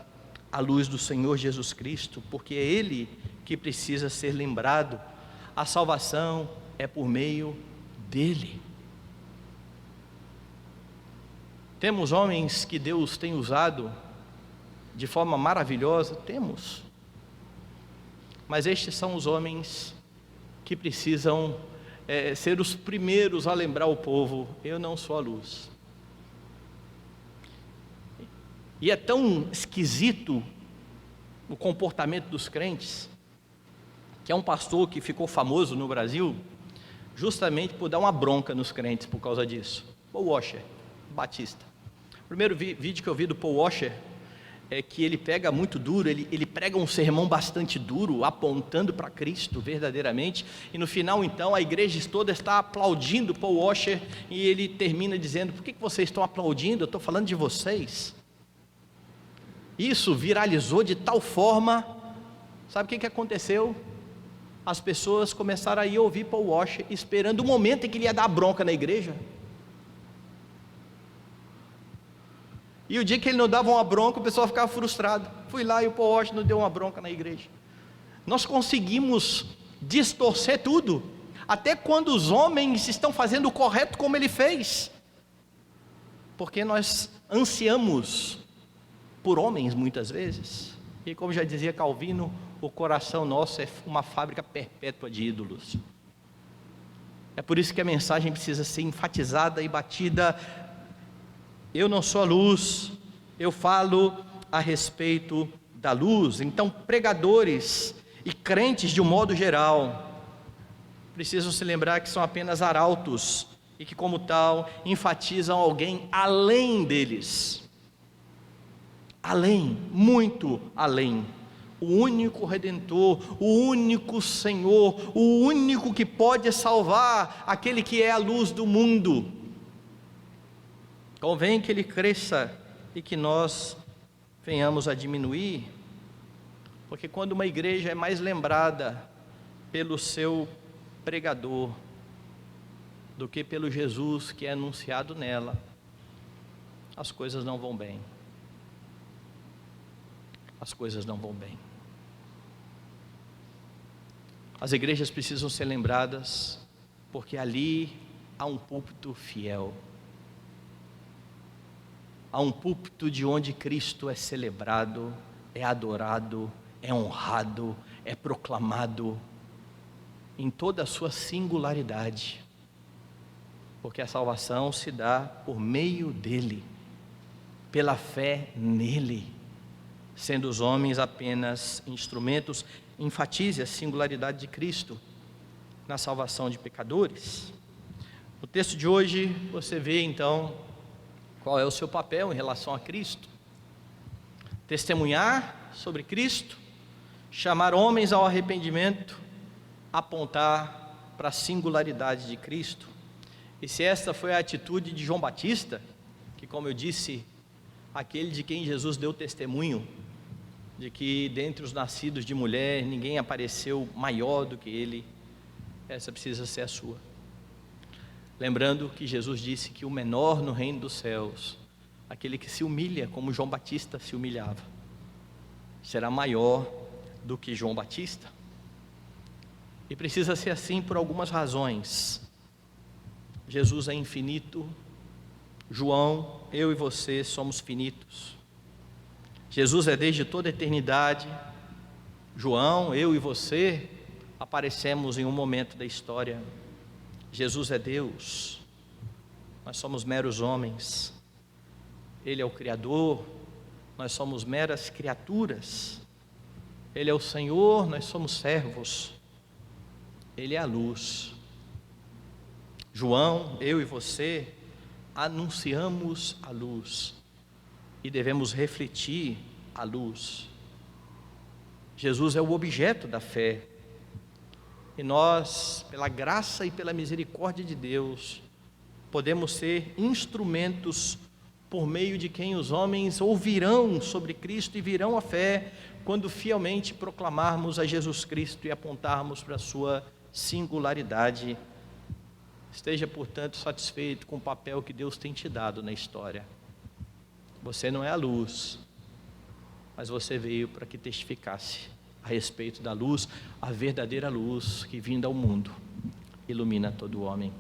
a luz do Senhor Jesus Cristo, porque é Ele que precisa ser lembrado. A salvação é por meio dEle. Temos homens que Deus tem usado de forma maravilhosa, temos, mas estes são os homens que precisam ser os primeiros a lembrar o povo: eu não sou a luz. E é tão esquisito o comportamento dos crentes, que é um pastor que ficou famoso no Brasil justamente por dar uma bronca nos crentes por causa disso. Paul Washer, batista. O primeiro vídeo que eu vi do Paul Washer é que ele pega muito duro, ele prega um sermão bastante duro, apontando para Cristo verdadeiramente, e no final então a igreja toda está aplaudindo Paul Washer, e ele termina dizendo: por que vocês estão aplaudindo? Eu estou falando de vocês. Isso viralizou de tal forma, sabe o que aconteceu? As pessoas começaram a ir ouvir Paul Washer, esperando o momento em que ele ia dar bronca na igreja. E o dia que ele não dava uma bronca, o pessoal ficava frustrado. Fui lá e o Paul Washer não deu uma bronca na igreja. Nós conseguimos distorcer tudo, até quando os homens estão fazendo o correto como ele fez, porque nós ansiamos por homens muitas vezes, e como já dizia Calvino, o coração nosso é uma fábrica perpétua de ídolos. É por isso que a mensagem precisa ser enfatizada e batida. Eu não sou a luz, eu falo a respeito da luz. Então, pregadores e crentes de um modo geral precisam se lembrar que são apenas arautos e que, como tal, enfatizam alguém além deles, além, muito além. O único Redentor, o único Senhor, o único que pode salvar, aquele que é a luz do mundo. Convém que ele cresça e que nós venhamos a diminuir, porque quando uma igreja é mais lembrada pelo seu pregador do que pelo Jesus que é anunciado nela, as coisas não vão bem. As coisas não vão bem. As igrejas precisam ser lembradas, porque ali há um púlpito fiel. Há um púlpito de onde Cristo é celebrado, é adorado, é honrado, é proclamado em toda a sua singularidade, porque a salvação se dá por meio dele, pela fé nele, sendo os homens apenas instrumentos. Enfatize a singularidade de Cristo na salvação de pecadores. No texto de hoje você vê então qual é o seu papel em relação a Cristo: testemunhar sobre Cristo, chamar homens ao arrependimento, apontar para a singularidade de Cristo. E se esta foi a atitude de João Batista, que, como eu disse, aquele de quem Jesus deu testemunho, de que dentre os nascidos de mulher, ninguém apareceu maior do que ele, essa precisa ser a sua. Lembrando que Jesus disse que o menor no reino dos céus, aquele que se humilha como João Batista se humilhava, será maior do que João Batista. E precisa ser assim por algumas razões. Jesus é infinito. João, eu e você somos finitos. Jesus é desde toda a eternidade. João, eu e você aparecemos em um momento da história. Jesus é Deus. Nós somos meros homens. Ele é o Criador. Nós somos meras criaturas. Ele é o Senhor, nós somos servos. Ele é a luz. João, eu e você anunciamos a luz e devemos refletir a luz. Jesus é o objeto da fé e nós, pela graça e pela misericórdia de Deus, podemos ser instrumentos por meio de quem os homens ouvirão sobre Cristo e virão à fé quando fielmente proclamarmos a Jesus Cristo e apontarmos para a sua singularidade. Esteja, portanto, satisfeito com o papel que Deus tem te dado na história. Você não é a luz, mas você veio para que testificasse a respeito da luz, a verdadeira luz que, vinda ao mundo, ilumina todo homem.